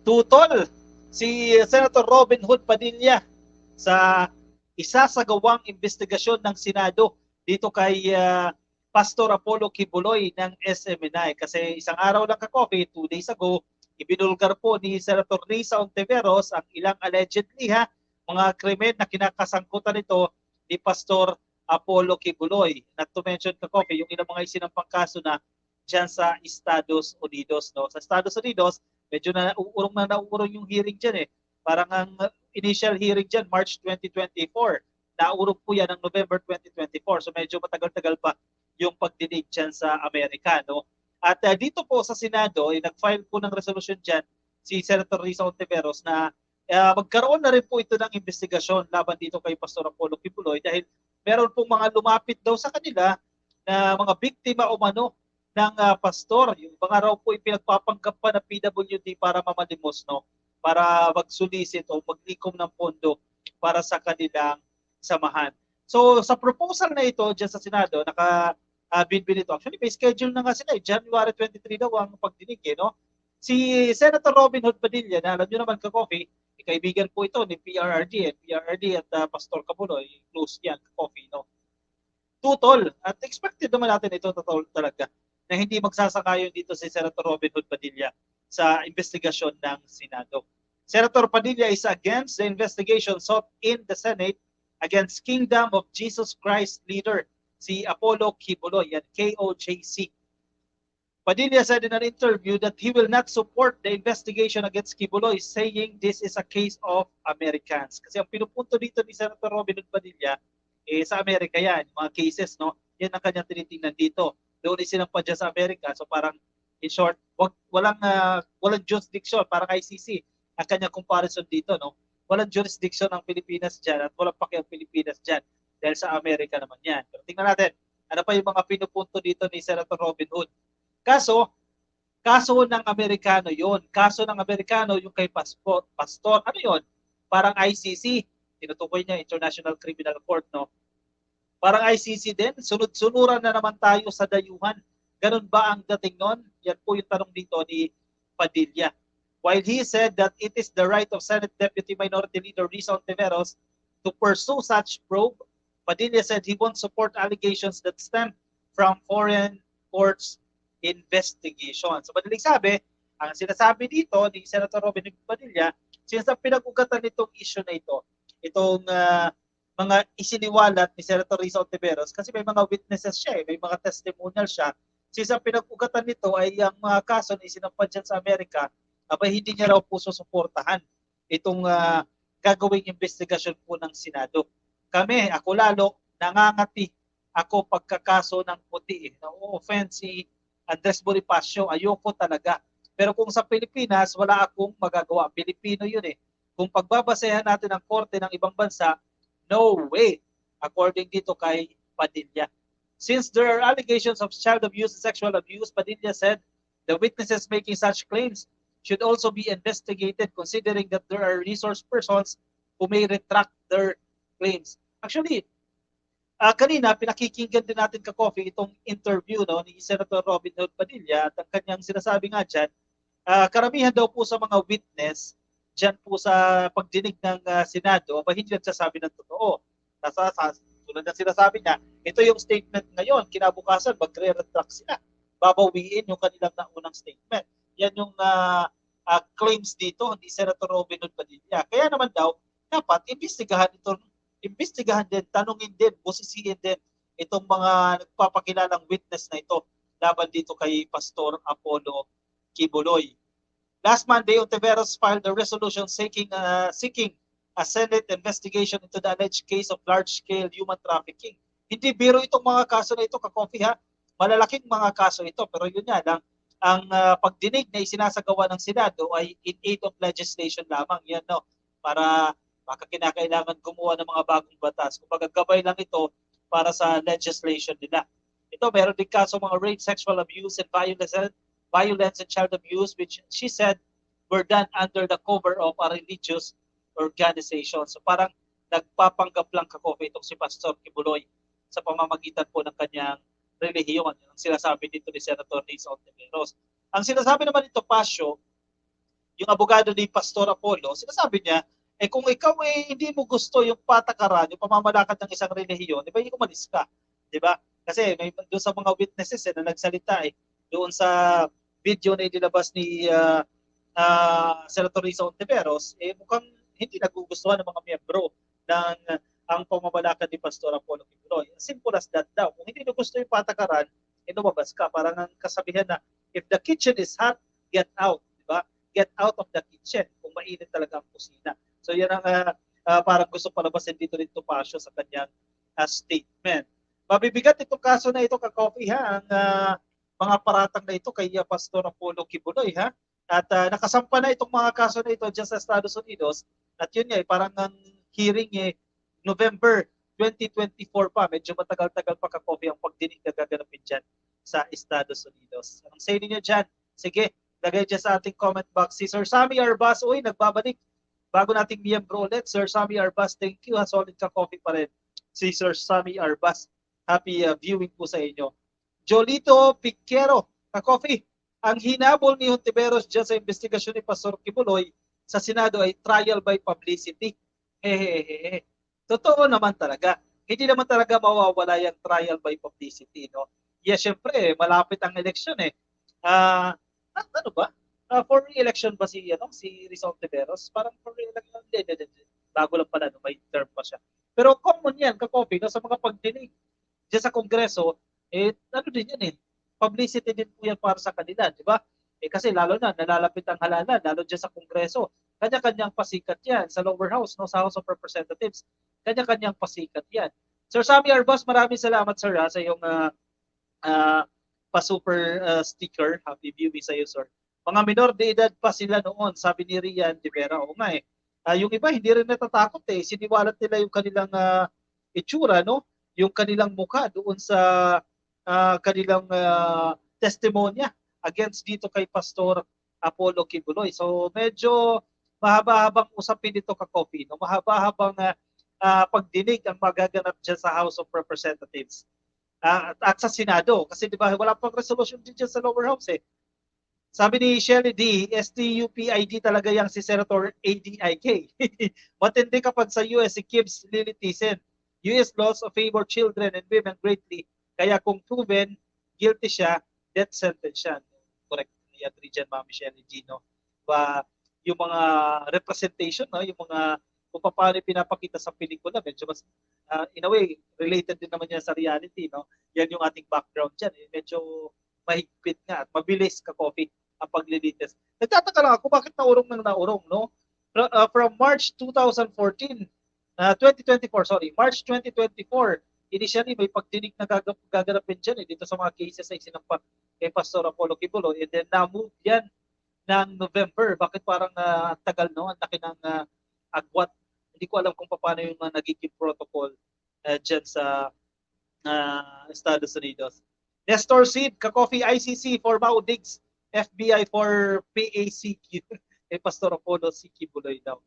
Tutol si Senator Robin Hood Padilla sa isasagawang investigasyon ng Senado dito kay Pastor Apollo Kibuloy ng SMNI. Kasi isang araw lang ka-coffee, 2 days ago, ibinulgar po ni Senator Risa Ontiveros ang ilang allegedly mga krimen na kinakasangkutan nito ni Pastor Apollo Kibuloy. Not to mention ka-coffee, yung ilang mga isinampang kaso na dyan sa Estados Unidos. No? Sa Estados Unidos, medyo nauurong yung hearing dyan eh. Parang ang initial hearing dyan, March 2024. Naurong po yan ng November 2024. So medyo matagal-tagal pa yung pagdinig dyan sa Amerika. No? At dito po sa Senado, nag-file po ng resolution dyan si Senator Risa Ontiveros na magkaroon na rin po ito ng investigasyon laban dito kay Pastor Apollo Kibuloy dahil meron pong mga lumapit daw sa kanila na mga biktima o mano ng pastor. Yung mga raw po ipinagpapanggap pa ng PWD para mamalimos, no? Para mag-solicit o maglikom ng pondo para sa kanilang samahan. So sa proposal na ito dyan sa Senado, naka-binbin ito. Actually, may schedule na nga sila. January 23 daw ang pagdinig. No? Si Senator Robin Hood Padilla, na alam nyo naman ka-coffee, kaibigan po ito ni PRRD at Pastor Kabuloy, close yan, ka-coffee. No? Tutol. At expected naman natin ito talaga na hindi magsasakayon dito si Senator Robin Hood Padilla sa investigasyon ng Senado. Senator Padilla is against the investigation sought in the Senate against Kingdom of Jesus Christ leader si Apollo Kibuloy, yan KOJC. Padilla said in an interview that he will not support the investigation against Kibuloy, saying this is a case of Americans. Kasi ang pinupunto dito ni Senator Robin Hood Padilla, sa Amerika yan, mga cases, no? Yan ang kanyang tinitingnan dito. Doon isinampa dyan sa Amerika. So parang, in short, walang jurisdiction, parang ICC, ang kanyang comparison dito, no? Walang jurisdiction ng Pilipinas dyan at walang paki ang Pilipinas dyan dahil sa Amerika naman yan. Pero tingnan natin, ano pa yung mga pinupunto dito ni Senator Robin Hood. Kaso ng Amerikano yon. Kaso ng Amerikano yung kay Pastor. Ano yon? Parang ICC. Tinutukoy niya International Criminal Court, no? Parang ICC din, sunod-sunuran na naman tayo sa dayuhan. Ganun ba ang dating nun? Yan po yung tanong dito ni Padilla. While he said that it is the right of Senate Deputy Minority Leader Risa Ontiveros to pursue such probe, Padilla said he won't support allegations that stem from foreign courts investigation. So madaling sabi, ang sinasabi dito ni Senator Robin Padilla, since ang pinag-ugatan nitong issue na ito, itong mga isiniwalat ni Senator Risa Ontiveros kasi may mga witnesses siya, may mga testimonial siya. Since ang pinag-ugatan nito ay ang mga kaso na isinampan dyan sa Amerika, abay hindi niya raw po susuportahan itong gagawing investigasyon po ng Senado. Kami, ako lalo, nangangati ako pagkakaso ng puti. Na-offend si Andres Bonifacio, ayoko talaga. Pero kung sa Pilipinas, wala akong magagawa. Pilipino yun eh. Kung pagbabasehan natin ang korte ng ibang bansa, no way, according dito kay Padilla. Since there are allegations of child abuse and sexual abuse, Padilla said the witnesses making such claims should also be investigated considering that there are resource persons who may retract their claims. Actually, kanina pinakikinggan din natin ka-coffee itong interview ni Senator Robin Hood Padilla at ang kanyang sinasabi nga dyan, karamihan daw po sa mga witness dyan po sa pagdinig ng Senado, hindi nagsasabi ng totoo. Tulad ng sinasabi niya, ito yung statement ngayon, kinabukasan, magre-retract sila. Babawiin yung kanilang naunang statement. Yan yung claims dito ni Senator Robin Hood Padilla. Kaya naman daw, dapat imbestigahan din, tanungin din, busisiin din itong mga nagpapakilalang witness na ito laban dito kay Pastor Apollo Kibuloy. Last Monday, Ontiveros filed a resolution seeking a Senate investigation into the alleged case of large-scale human trafficking. Hindi biro itong mga kaso na ito, ka-coffee ha. Malalaking mga kaso ito, pero yun nga lang, ang pagdinig na isinasagawa ng Senado ay in aid of legislation lamang. Yan, no? Para baka kinakailangan gumawa ng mga bagong batas. Kung gabay lang ito para sa legislation nila. Ito, meron din kaso mga rape, sexual abuse, and violence and child abuse, which she said were done under the cover of a religious organization. So parang nagpapanggap lang ka-coffee itong si Pastor Kibuloy sa pamamagitan po ng kanyang relihiyon. Ang sinasabi dito ni Senator Risa Ontiveros. Ang sinasabi naman nito, Pasio, yung abogado ni Pastor Apollo, sinasabi niya, kung ikaw hindi mo gusto yung patakaran, yung pamamalakad ng isang relihiyon, di ba, umalis ka. Di ba? Kasi may doon sa mga witnesses na nagsalita doon sa video na inilabas ni Senator Risa Ontiveros, mukhang hindi nagugustuhan ng mga miyembro ng ang pamamalakad ni Pastor Apollo Kibuloy. Simple as that daw. Kung hindi mo gusto yung patakaran, lumabas ka. Parang ang kasabihan na, if the kitchen is hot, get out. Diba? Get out of the kitchen kung mainit talaga ang kusina. So yan ang parang gusto palabasin dito rin Topacio sa kanyang statement. Mabibigat itong kaso na ito, Ka-Coffee, ha? Ang mga paratang na ito kay Pastor Apollo Kibuloy, ha? At nakasampa na itong mga kaso na ito dyan sa Estados Unidos. At yun nga, parang ang hearing November 2024 pa. Medyo matagal-tagal pa, Ka-Coffee, ang pagdinig na gaganapin dyan sa Estados Unidos. Ang say niyo dyan, sige, lagay dyan sa ating comment box. Si Sir Sammy Arbas, uy, nagbabalik. Bago nating miyembro ulit, Sir Sammy Arbas, thank you. Solid Ka-Coffee pa rin. Si Sir Sammy Arbas, happy viewing po sa inyo. Jolito Piquero, Ka-Coffee, ang hinabol ni Hontiveros dyan sa investigasyon ni Pastor Kibuloy sa Senado ay trial by publicity. Hehehe. Totoo naman talaga. Hindi naman talaga mawawala yung trial by publicity, no? Yes, syempre, malapit ang eleksyon ano ba? For re-election ba si Rizal Ontiveros? Parang for re-election, hindi. Bago lang pala, no? May term pa siya. Pero common yan, Ka-Coffee, no? Sa mga pagdinig dyan sa Kongreso, ano din yan publicity din po yan para sa kanila, di ba? Kasi lalo na, nalalapit ang halalan, lalo dyan sa Kongreso. Kanya-kanyang pasikat yan. Sa lower house, no? Sa House of Representatives, kanya-kanyang pasikat yan. Sir Sammy Arbas, maraming salamat, sir, sa iyong pa-super sticker. Happy viewing sa iyo, sir. Mga minor de edad pa sila noon, sabi ni Rian de Vera. Oo nga yung iba, hindi rin natatakot Siniwalat nila yung kanilang itsura, no? Yung kanilang mukha doon sa kanilang testimonya against dito kay Pastor Apollo Kibuloy. So medyo mahaba-habang usapin dito, Ka-Coffee, no? Mahaba-habang pagdinig ang magaganap dyan sa House of Representatives at sa Senado. Kasi di ba wala pang resolution din dyan sa lower house Sabi ni Shelly D, STUPID talaga yang si Senator ADIK. Matindi kapag sa US si keeps lilitisin. US laws favor children and women greatly. Kaya kung proven, guilty siya, death sentence siya. Correct. I-agree dyan, Ma'am Shelly D, no? Yung mga representation, no? Yung mga kung paano pinapakita sa pelikula, medyo mas, in a way, related din naman yan sa reality, no? Yan yung ating background dyan. Medyo mahigpit nga at mabilis, Ka-Coffee, ang paglilitis. Nagtataka lang ako bakit naurong nang naurong, no? From March 2014, 2024, sorry, March 2024, initially may pagdinig na gaganapin dyan dito sa mga cases na isinampa kay Pastor Apollo Kibuloy, and then na-move yan ng November. Bakit parang tagal, no? Ang laki ng agwat. Hindi ko alam kung paano yung nagiging protocol dyan sa Estados Unidos. Nestor Seed, Ka-Coffee, ICC for Maudigs, FBI for PACQ. Pastor Apollo si Kibuloy daw.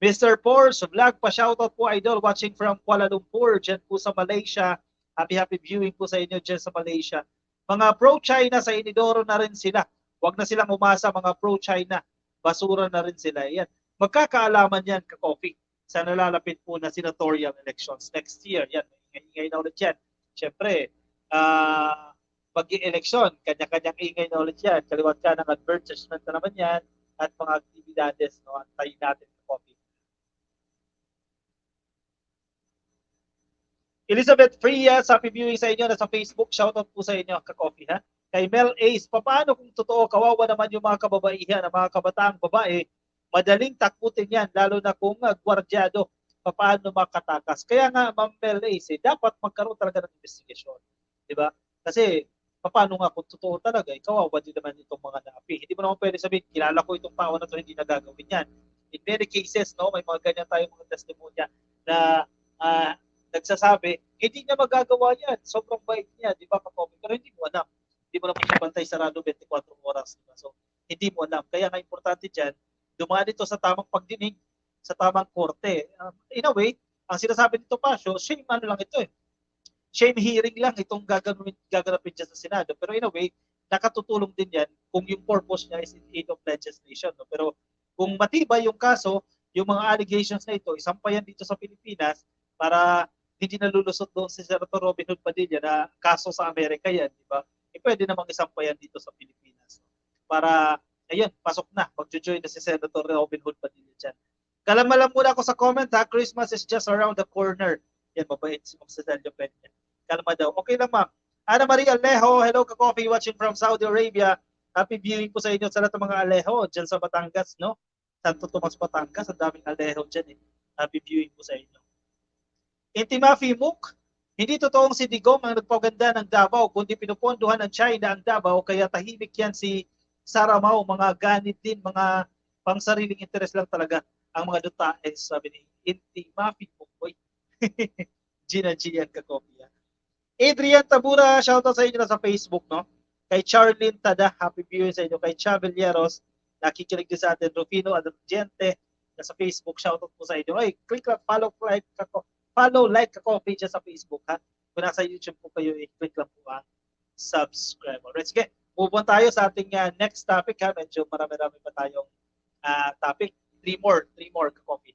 Mr. Porsche Vlog, pa-shoutout po, idol, watching from Kuala Lumpur, dyan po sa Malaysia. Happy viewing po sa inyo dyan sa Malaysia. Mga pro-China sa Inidoro na rin sila. Huwag na silang umasa, mga pro-China. Basura na rin sila. Yan. Magkakaalaman yan, Ka-Coffee, sa nalalapit po na senatorial elections next year. Yan, ingay na ulit yan. Siyempre, pag-i-election, kanya-kanyang ingay na ulit yan. Kaliwat ka ng advertisement na naman yan at mga aktibidades, no? Antayin natin, Ka-Coffee. Elizabeth Frias, happy viewing sa inyo na sa Facebook. Shoutout po sa inyo, Ka-Coffee, ha? Kay Mel Ace, paano kung totoo, kawawa naman yung mga kababaihan, ang mga kabataang babae, madaling takutin yan, lalo na kung gwardyado, paano makatakas. Kaya nga, Ma'am Mel Ace, dapat magkaroon talaga ng investigation. Diba? Kasi, paano nga kung totoo talaga, kawawa din naman itong mga naapi. Hindi mo naman pwede sabihin, kilala ko itong tao na ito, hindi nagagawin yan. In many cases, no, may mga ganyan tayong mga testimonya na nagsasabi, hindi niya magagawa yan. Sobrang bait niya, di ba, Ka-Coffee? Pero hindi mo alam. Hindi mo naman siya bantay sarado 24 oras. Diba? So, hindi mo alam. Kaya nga importante dyan, dumaan ito sa tamang pagdinig, sa tamang korte. In a way, ang sinasabi nito pa, shame ano lang ito Shame hearing lang itong gaganapin dyan sa Senado. Pero in a way, nakatutulong din yan kung yung purpose niya is in aid of legislation. No? Pero kung matibay yung kaso, yung mga allegations na ito, isampayan dito sa Pilipinas para hindi nalulusot doon si Senator Robin Hood Padilla na kaso sa Amerika yan, di ba? Pwede namang isampayan dito sa Pilipinas. Para, ayun, pasok na. Mag-join na si Senator Robin Hood Padilla dyan. Kalamalan muna ako sa comment ha. Christmas is just around the corner. Yan, mabait si Ma'am Cedilio Peña. Kalma daw. Okay lang, ma'am. Ana Maria Alejo, hello ka-coffee watching from Saudi Arabia. Happy viewing po sa inyo sa lahat ng mga Alejo dyan sa Batangas, no? Santo Tomas, Batangas. Ang daming Alejo dyan eh. Happy viewing po sa inyo. Intimafi Mook, hindi totoong si Digong ang nagpaganda ng Davao, kundi pinupondohan ng China ang Davao, kaya tahimik yan si Sara Mau, mga ganit din, mga pangsariling interes lang talaga ang mga Duterte, sabi ni Intimafi Mook. Gina yan kakopya. Adrian Tabura, shoutout sa inyo na sa Facebook, no? Kay Charlene Tada, happy viewing sa inyo. Kay Chavilleros, nakikinig din sa atin. Rufino Adriente, na sa Facebook, shoutout po sa inyo. Ay, click lang, follow, like ako page sa Facebook, ha? Kung nasa YouTube po kayo, click lang po ang subscribe. Alright, sige. Move on tayo sa ating next topic, ha? Medyo marami-rami pa tayong topic. Three more ka-coffee.